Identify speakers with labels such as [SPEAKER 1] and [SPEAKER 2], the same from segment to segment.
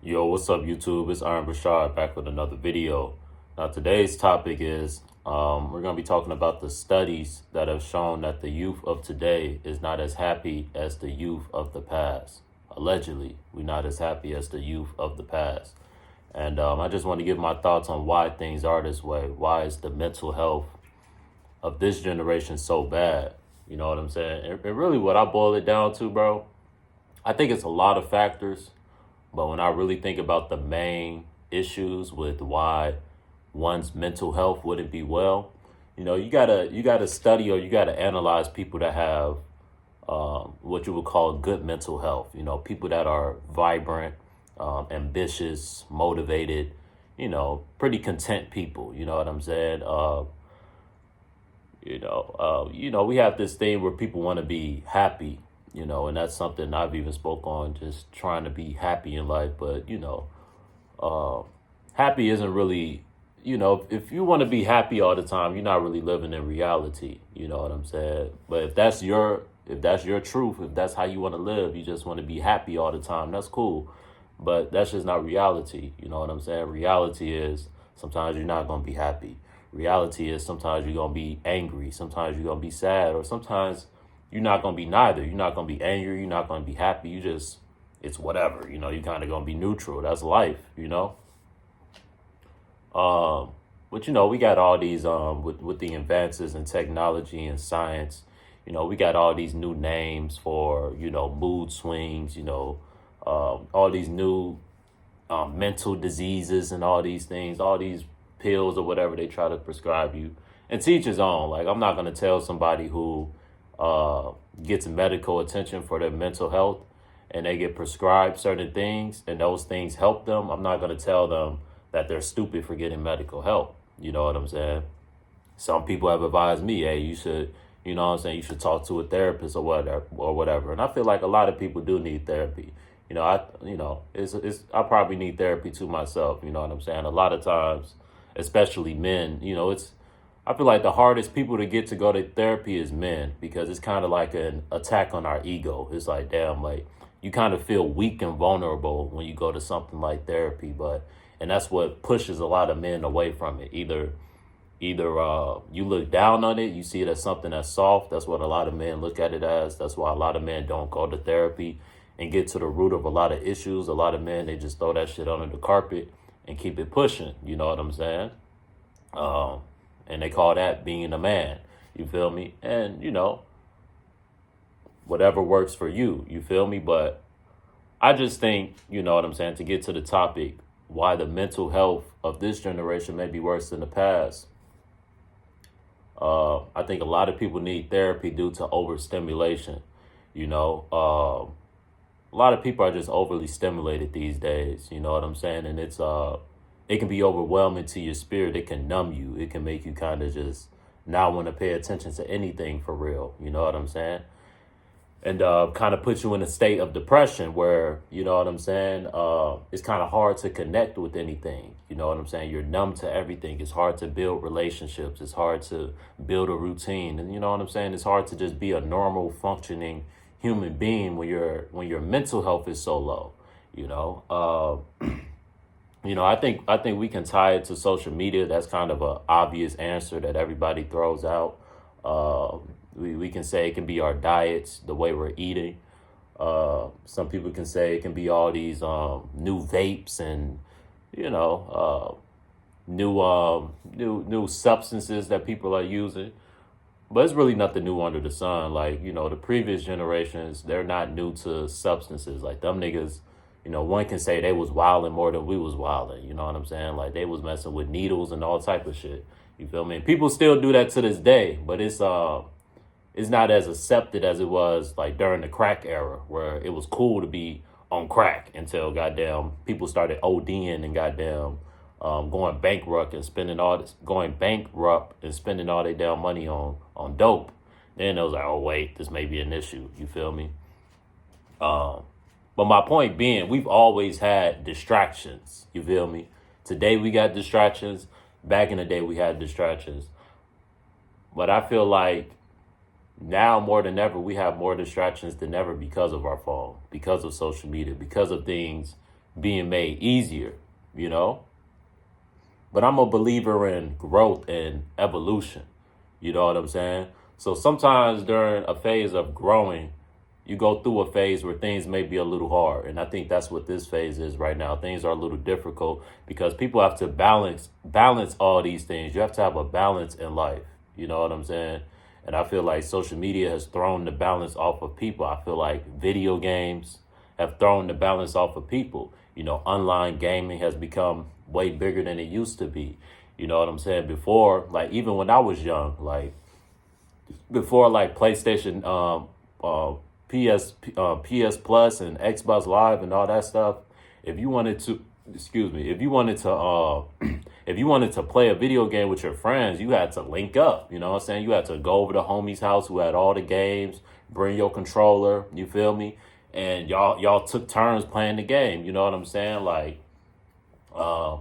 [SPEAKER 1] Yo, what's up, YouTube? It's Richawd back with another video. Now, today's topic is we're going to be talking about the studies that have shown that the youth of today is not as happy as the youth of the past. Allegedly, we're not as happy as the youth of the past. And I just want to give my thoughts on why things are this way. Why is the mental health of this generation so bad? You know what I'm saying? And really, what I boil it down to, bro, I think it's a lot of factors. But when I really think about the main issues with why one's mental health wouldn't be well, you gotta study or you gotta analyze people that have what you would call good mental health. People that are vibrant, ambitious, motivated. Pretty content people. You know what I'm saying? We have this thing where people want to be happy, and that's something I've even spoke on, just trying to be happy in life. But, uh, happy isn't really, if you want to be happy all the time, you're not really living in reality. You know what I'm saying? But if that's your truth, if that's how you want to live, you just want to be happy all the time, that's cool. But that's just not reality. You know what I'm saying? Reality is sometimes you're not going to be happy. Reality is sometimes you're going to be angry. Sometimes you're going to be sad. Or sometimes you're not going to be neither. You're not going to be angry. You're not going to be happy. It's whatever. You're kind of going to be neutral. That's life. But, we got all these, with the advances in technology and science, we got all these new names for, mood swings, all these new mental diseases and all these things, all these pills or whatever they try to prescribe you. And to each his own. Like, I'm not going to tell somebody who gets medical attention for their mental health and they get prescribed certain things and those things help them. I'm not going to tell them that they're stupid for getting medical help. You know what I'm saying? Some people have advised me, hey, you should, you should talk to a therapist or whatever. And I feel like a lot of people do need therapy. I probably need therapy too myself. You know what I'm saying? A lot of times, especially men, I feel like the hardest people to get to go to therapy is men, because it's kind of like an attack on our ego. It's like, damn, like you kind of feel weak and vulnerable when you go to something like therapy. And that's what pushes a lot of men away from it. Either you look down on it, you see it as something that's soft. That's what a lot of men look at it as. That's why a lot of men don't go to therapy and get to the root of a lot of issues. A lot of men, they just throw that shit under the carpet and keep it pushing. You know what I'm saying? And they call that being a man. You feel me? And, whatever works for you. You feel me? But I just think, you know what I'm saying, to get to the topic, why the mental health of this generation may be worse than the past. I think a lot of people need therapy due to overstimulation. A lot of people are just overly stimulated these days. You know what I'm saying? And it can be overwhelming to your spirit. It can numb you. It can make you kind of just not want to pay attention to anything for real. You know what I'm saying? And kind of put you in a state of depression where, you know what I'm saying, it's kind of hard to connect with anything. You know what I'm saying? You're numb to everything. It's hard to build relationships. It's hard to build a routine. And you know what I'm saying? It's hard to just be a normal functioning human being when your mental health is so low. I think we can tie it to social media. That's kind of an obvious answer that everybody throws out. We can say it can be our diets, the way we're eating. Some people can say it can be all these new vapes and new substances that people are using. But it's really nothing new under the sun. Like, the previous generations, they're not new to substances. Like, them niggas, one can say they was wilding more than we was wilding. You know what I'm saying? Like, they was messing with needles and all type of shit. You feel me? People still do that to this day, but it's not as accepted as it was like during the crack era, where it was cool to be on crack until goddamn people started ODing and goddamn going bankrupt and spending all their damn money on dope. Then it was like, oh wait, this may be an issue. You feel me? But my point being, we've always had distractions. You feel me? Today we got distractions. Back in the day we had distractions. But I feel like now more than ever, we have more distractions than ever because of our phone, because of social media, because of things, being made easier, you know? But I'm a believer in growth and evolution. You know what I'm saying? So sometimes during a phase of growing, you go through a phase where things may be a little hard. And I think that's what this phase is right now. Things are a little difficult because people have to balance all these things. You have to have a balance in life. You know what I'm saying? And I feel like social media has thrown the balance off of people. I feel like video games have thrown the balance off of people. You know, online gaming has become way bigger than it used to be. You know what I'm saying? Before, like even when I was young, like before like PlayStation, PS Plus and Xbox Live and all that stuff, if you wanted to, excuse me, if you wanted to, if you wanted to play a video game with your friends, you had to link up. You know what I'm saying? You had to go over to homie's house who had all the games, bring your controller. You feel me? And y'all took turns playing the game. You know what I'm saying? Like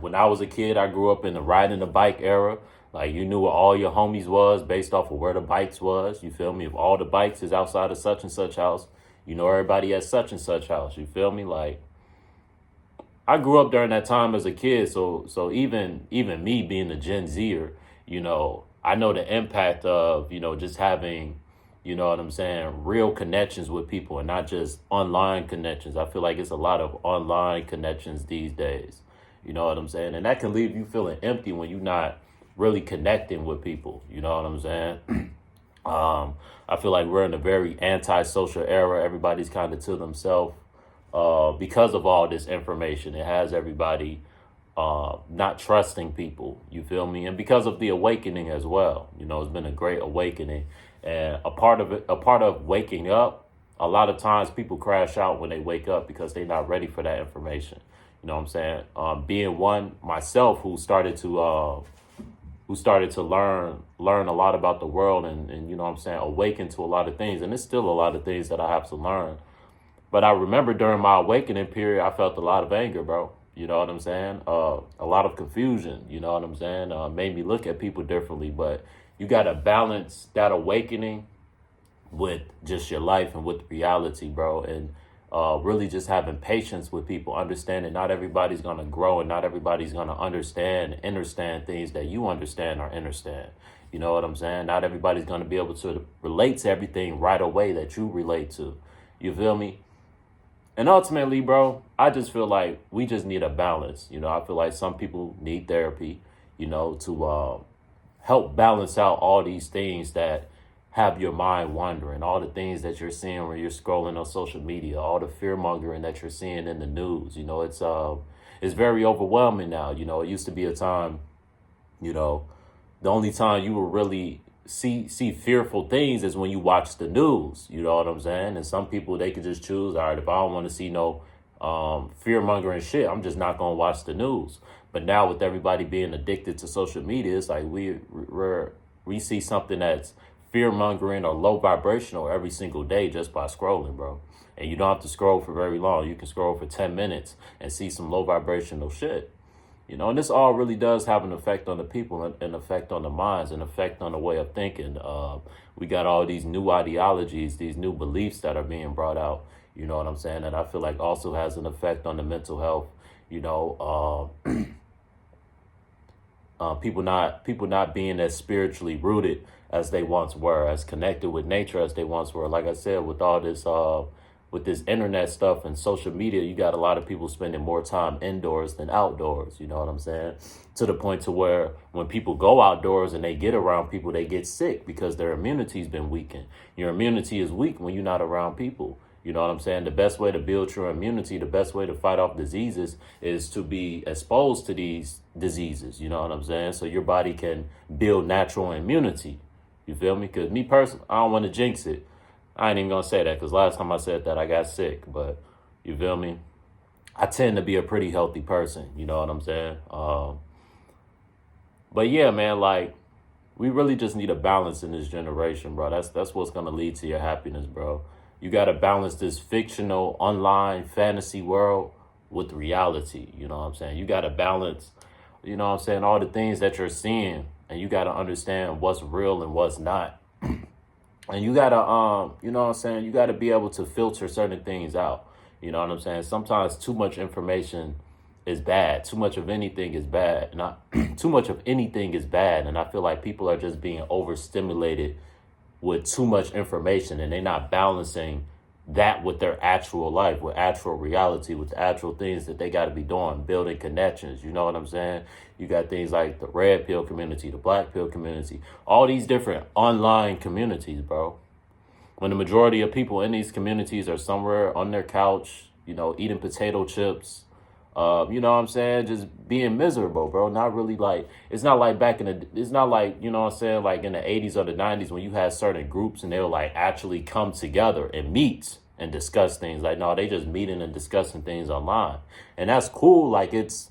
[SPEAKER 1] when I was a kid, I grew up in the riding the bike era. Like you knew where all your homies was based off of where the bikes was. You feel me? If all the bikes is outside of such and such house, you know everybody at such and such house. You feel me? Like I grew up during that time as a kid, so even me being a Gen Zer, you know, I know the impact of, you know, just having, you know what I'm saying, real connections with people and not just online connections. I feel like it's a lot of online connections these days. You know what I'm saying? And that can leave you feeling empty when you're not really connecting with people. You know what I'm saying? I feel like we're in a very antisocial era. Everybody's kind of to themselves because of all this information. It has everybody not trusting people. You feel me? And because of the awakening as well. You know, it's been a great awakening. And a part of waking up, a lot of times people crash out when they wake up because they're not ready for that information. You know what I'm saying? Being one myself who started to learn a lot about the world and you know what I'm saying, awaken to a lot of things. And there's still a lot of things that I have to learn. But I remember during my awakening period, I felt a lot of anger, bro. You know what I'm saying? A lot of confusion, you know what I'm saying? Made me look at people differently. But you got to balance that awakening with just your life and with reality, bro. And really just having patience with people, understanding not everybody's going to grow and not everybody's going to understand things that you understand or understand. You know what I'm saying? Not everybody's going to be able to relate to everything right away that you relate to. You feel me? And ultimately, bro, I just feel like we just need a balance. You know, I feel like some people need therapy, you know, to help balance out all these things that have your mind wandering, all the things that you're seeing when you're scrolling on social media, all the fear mongering that you're seeing in the news. You know, it's very overwhelming now. You know, it used to be a time, you know, the only time you would really see fearful things is when you watch the news. You know what I'm saying? And some people, they could just choose, all right, if I don't want to see no fear mongering shit, I'm just not going to watch the news. But now with everybody being addicted to social media, it's like we see something that's fear mongering or low vibrational every single day just by scrolling, bro. And you don't have to scroll for very long. You can scroll for 10 minutes and see some low vibrational shit. You know, and this all really does have an effect on the people, an effect on the minds, an effect on the way of thinking. We got all these new ideologies, these new beliefs that are being brought out. You know what I'm saying? And I feel like also has an effect on the mental health. You know, people not being as spiritually rooted as they once were, as connected with nature as they once were. Like I said, with all this with this internet stuff and social media, you got a lot of people spending more time indoors than outdoors. You know what I'm saying? To the point to where when people go outdoors and they get around people, they get sick because their immunity's been weakened. Your immunity is weak when you're not around people. You know what I'm saying? The best way to build your immunity, the best way to fight off diseases is to be exposed to these diseases. You know what I'm saying? So your body can build natural immunity. You feel me? Because me personally, I don't want to jinx it. I ain't even going to say that because last time I said that, I got sick. But you feel me? I tend to be a pretty healthy person. You know what I'm saying? But yeah, man, like we really just need a balance in this generation, bro. That's what's going to lead to your happiness, bro. You got to balance this fictional online fantasy world with reality. You know what I'm saying? You got to balance, you know what I'm saying, all the things that you're seeing. And you got to understand what's real and what's not. And you got to, you know what I'm saying? You got to be able to filter certain things out. You know what I'm saying? Sometimes too much information is bad. Too much of anything is bad. Not too much of anything is bad. And I feel like people are just being overstimulated with too much information, and they're not balancing that with their actual life, with actual reality, with the actual things that they got to be doing, building connections. You know what I'm saying? You got things like the red pill community, the black pill community, all these different online communities, bro. When the majority of people in these communities are somewhere on their couch, eating potato chips, you know what I'm saying, just being miserable, bro. Not really like, it's not like it's not like, you know what I'm saying, like in the 80s or the 90s when you had certain groups and they would like actually come together and meet and discuss things. Like, no, they just meeting and discussing things online. And that's cool. Like, it's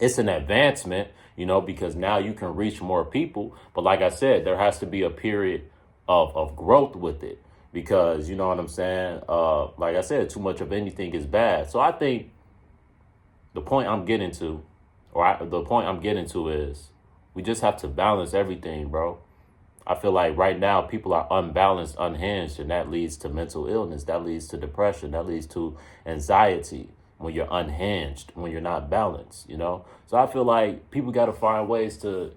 [SPEAKER 1] an advancement, because now you can reach more people. But like I said, there has to be a period of growth with it, because, you know what I'm saying, like I said, too much of anything is bad. So I think the point I'm getting to is we just have to balance everything, bro. I feel like right now people are unbalanced, unhinged, and that leads to mental illness. That leads to depression. That leads to anxiety when you're unhinged, when you're not balanced, So I feel like people got to find ways to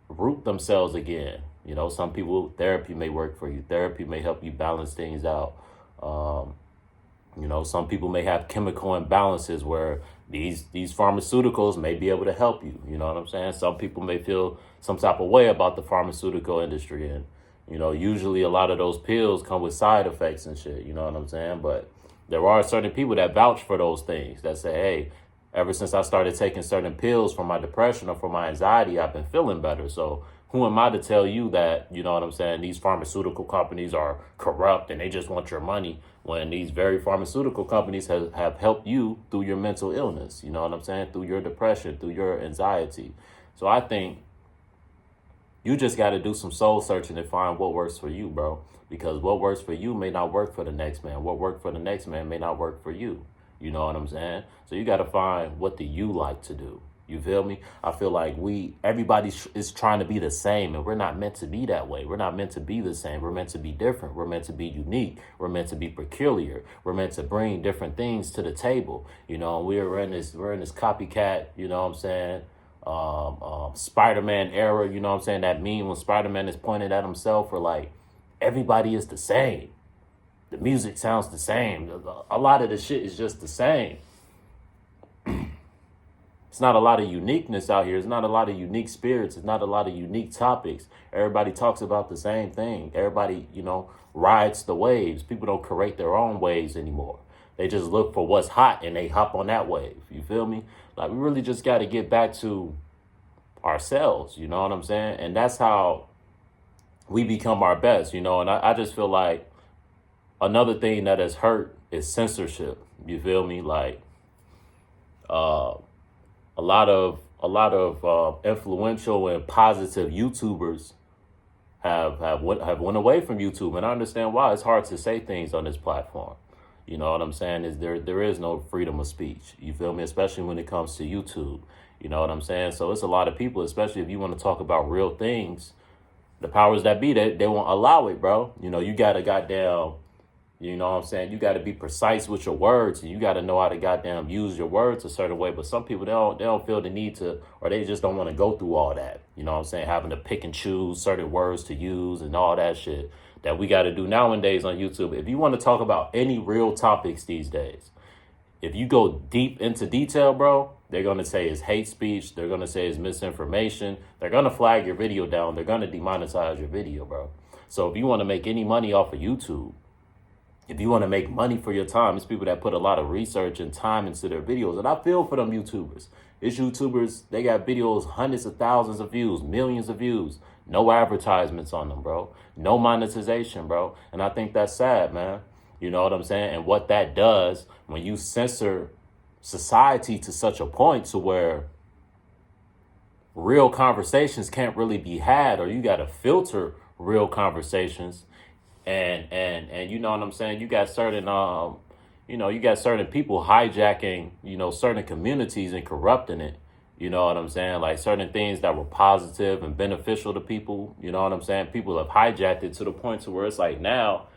[SPEAKER 1] root themselves again. Some people, therapy may work for you. Therapy may help you balance things out. Some people may have chemical imbalances where these pharmaceuticals may be able to help you. You know what I'm saying? Some people may feel some type of way about the pharmaceutical industry. And, usually a lot of those pills come with side effects and shit. You know what I'm saying? But there are certain people that vouch for those things, that say, hey, ever since I started taking certain pills for my depression or for my anxiety, I've been feeling better. So who am I to tell you that, you know what I'm saying, these pharmaceutical companies are corrupt and they just want your money, when these very pharmaceutical companies have helped you through your mental illness, you know what I'm saying, through your depression, through your anxiety. So I think you just got to do some soul searching and find what works for you, bro, because what works for you may not work for the next man. What worked for the next man may not work for you. You know what I'm saying? So you got to find what do you like to do. You feel me? I feel like everybody is trying to be the same, and we're not meant to be that way. We're not meant to be the same. We're meant to be different. We're meant to be unique. We're meant to be peculiar. We're meant to bring different things to the table. We're in this copycat, you know what I'm saying, Spider-Man era, you know what I'm saying, that meme when Spider-Man is pointed at himself, or like everybody is the same. The music sounds the same. A lot of the shit is just the same. It's not a lot of uniqueness out here. It's not a lot of unique spirits. It's not a lot of unique topics. Everybody talks about the same thing. Everybody, rides the waves. People don't create their own waves anymore. They just look for what's hot and they hop on that wave. You feel me? Like, we really just got to get back to ourselves. You know what I'm saying? And that's how we become our best, And I just feel like another thing that has hurt is censorship. You feel me? Like, a lot of influential and positive YouTubers have went away from YouTube, and I understand why. It's hard to say things on this platform. You know what I'm saying? Is there is no freedom of speech. You feel me? Especially when it comes to YouTube. You know what I'm saying? So it's a lot of people, especially if you want to talk about real things, the powers that be, they won't allow it, bro. You got to goddamn. You know what I'm saying? You got to be precise with your words, and you got to know how to goddamn use your words a certain way. But some people, they don't feel the need to, or they just don't want to go through all that. You know what I'm saying? Having to pick and choose certain words to use and all that shit that we got to do nowadays on YouTube. If you want to talk about any real topics these days, if you go deep into detail, bro, they're going to say it's hate speech. They're going to say it's misinformation. They're going to flag your video down. They're going to demonetize your video, bro. So if you want to make any money off of YouTube, if you want to make money for your time, it's people that put a lot of research and time into their videos. And I feel for them YouTubers. It's YouTubers, they got videos, hundreds of thousands of views, millions of views. No advertisements on them, bro. No monetization, bro. And I think that's sad, man. You know what I'm saying? And what that does when you censor society to such a point to where real conversations can't really be had, or you got to filter real conversations. And you know what I'm saying? You got certain people hijacking, certain communities and corrupting it. You know what I'm saying? Like certain things that were positive and beneficial to people. You know what I'm saying? People have hijacked it to the point to where it's like now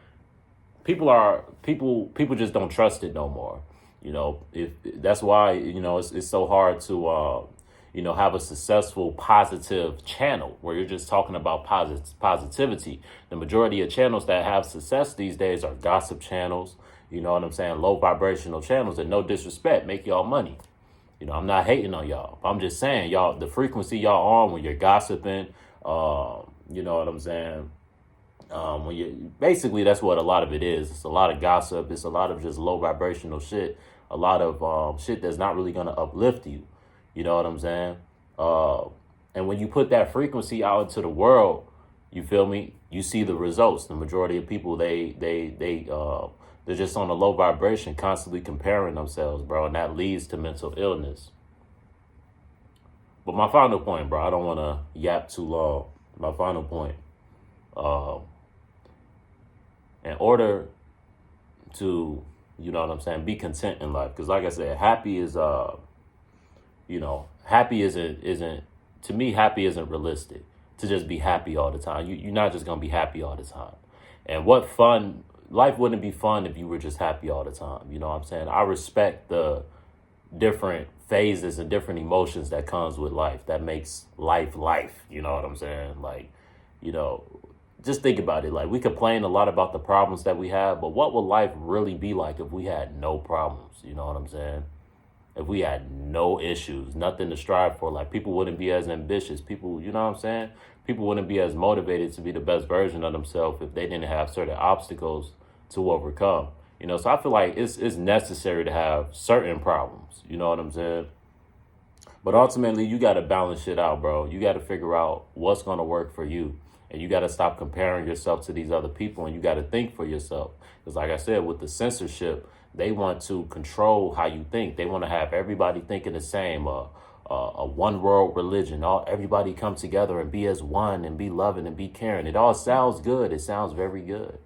[SPEAKER 1] people just don't trust it no more. If that's why, it's so hard to have a successful positive channel where you're just talking about positivity. The majority of channels that have success these days are gossip channels, you know what I'm saying? Low vibrational channels, and no disrespect, make y'all money. I'm not hating on y'all. I'm just saying, y'all, the frequency y'all on when you're gossiping, you know what I'm saying? When you basically, that's what a lot of it is. It's a lot of gossip. It's a lot of just low vibrational shit. A lot of shit that's not really gonna uplift you. You know what I'm saying? And when you put that frequency out into the world, you feel me? You see the results. The majority of people, they're just on a low vibration, constantly comparing themselves, bro, and that leads to mental illness. But my final point, bro, I don't want to yap too long. My final point. In order to, you know what I'm saying, be content in life. Because like I said, happy isn't, to me, happy isn't realistic. To just be happy all the time. You're not just going to be happy all the time. And life wouldn't be fun if you were just happy all the time. You know what I'm saying? I respect the different phases and different emotions that comes with life. That makes life. You know what I'm saying? Like, just think about it. Like, we complain a lot about the problems that we have, but what would life really be like if we had no problems? You know what I'm saying? If we had no issues, nothing to strive for, like, people wouldn't be as ambitious. People, you know what I'm saying? People wouldn't be as motivated to be the best version of themselves if they didn't have certain obstacles to overcome. So I feel like it's necessary to have certain problems. You know what I'm saying? But ultimately, you got to balance shit out, bro. You got to figure out what's going to work for you. And you got to stop comparing yourself to these other people, and you got to think for yourself. Because like I said, with the censorship, they want to control how you think. They want to have everybody thinking the same, a one world religion. Everybody come together and be as one and be loving and be caring. It all sounds good. It sounds very good.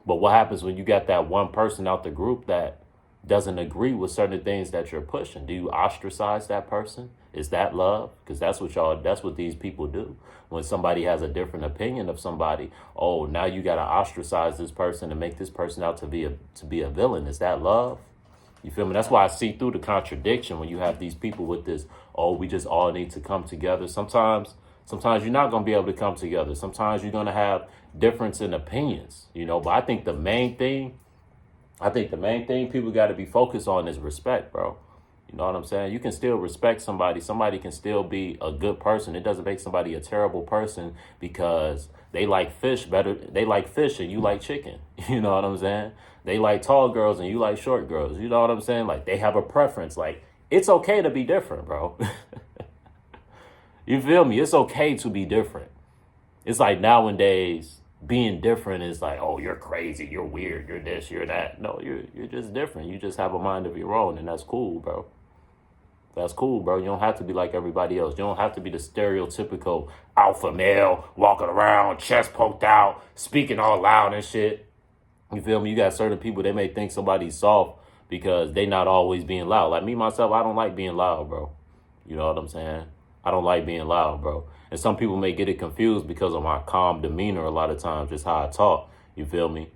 [SPEAKER 1] But what happens when you got that one person out the group that doesn't agree with certain things that you're pushing? Do you ostracize that person? Is that love? Because that's what these people do. When somebody has a different opinion of somebody, oh, now you got to ostracize this person and make this person out to be a villain. Is that love? You feel me? That's why I see through the contradiction when you have these people with this, oh, we just all need to come together. Sometimes you're not going to be able to come together. Sometimes you're going to have difference in opinions, but I think the main thing people got to be focused on is respect, bro. You know what I'm saying? You can still respect somebody. Somebody can still be a good person. It doesn't make somebody a terrible person because they like fish better. They like fish and you like chicken. You know what I'm saying? They like tall girls and you like short girls. You know what I'm saying? Like, they have a preference. Like, it's okay to be different, bro. You feel me? It's okay to be different. It's like nowadays, being different is like, oh, you're crazy, you're weird, you're this, you're that. No, you're just different. You just have a mind of your own, and that's cool, bro. That's cool, bro. You don't have to be like everybody else. You don't have to be the stereotypical alpha male walking around, chest poked out, speaking all loud and shit. You feel me? You got certain people, they may think somebody's soft because they not always being loud. Like me, myself, I don't like being loud, bro. You know what I'm saying? I don't like being loud, bro. And some people may get it confused because of my calm demeanor a lot of times, just how I talk. You feel me?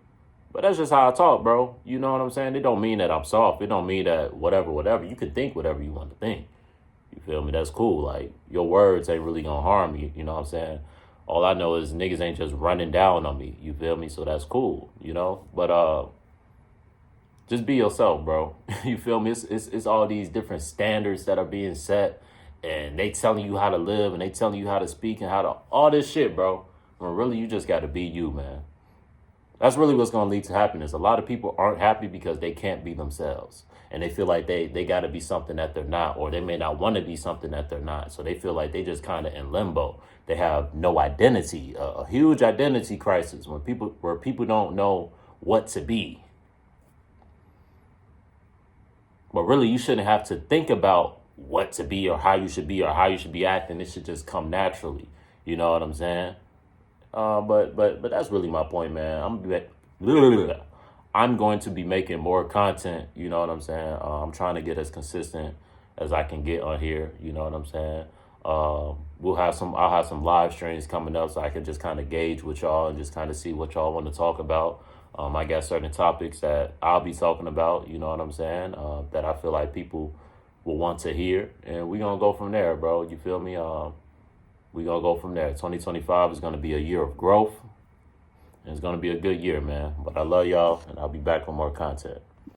[SPEAKER 1] But that's just how I talk, bro. You know what I'm saying? It don't mean that I'm soft. It don't mean that whatever. You can think whatever you want to think. You feel me? That's cool. Like, your words ain't really gonna harm me. You know what I'm saying? All I know is niggas ain't just running down on me. You feel me? So that's cool, But just be yourself, bro. You feel me? It's all these different standards that are being set. And they telling you how to live, and they telling you how to speak and how to all this shit, bro. When really you just got to be you, man. That's really what's going to lead to happiness. A lot of people aren't happy because they can't be themselves. And they feel like they got to be something that they're not, or they may not want to be something that they're not. So they feel like they just kind of in limbo. They have no identity, a huge identity crisis where people don't know what to be. But really, you shouldn't have to think about what to be or how you should be acting. It should just come naturally. You know what I'm saying? But that's really my point, man. I'm going to be making more content. You know what I'm saying? I'm trying to get as consistent as I can get on here. You know what I'm saying? I'll have some live streams coming up so I can just kind of gauge with y'all and just kind of see what y'all want to talk about. I got certain topics that I'll be talking about, you know what I'm saying, that I feel like people will want to hear. And we're going to go from there, bro. You feel me? We're going to go from there. 2025 is going to be a year of growth. And it's going to be a good year, man. But I love y'all, and I'll be back with more content.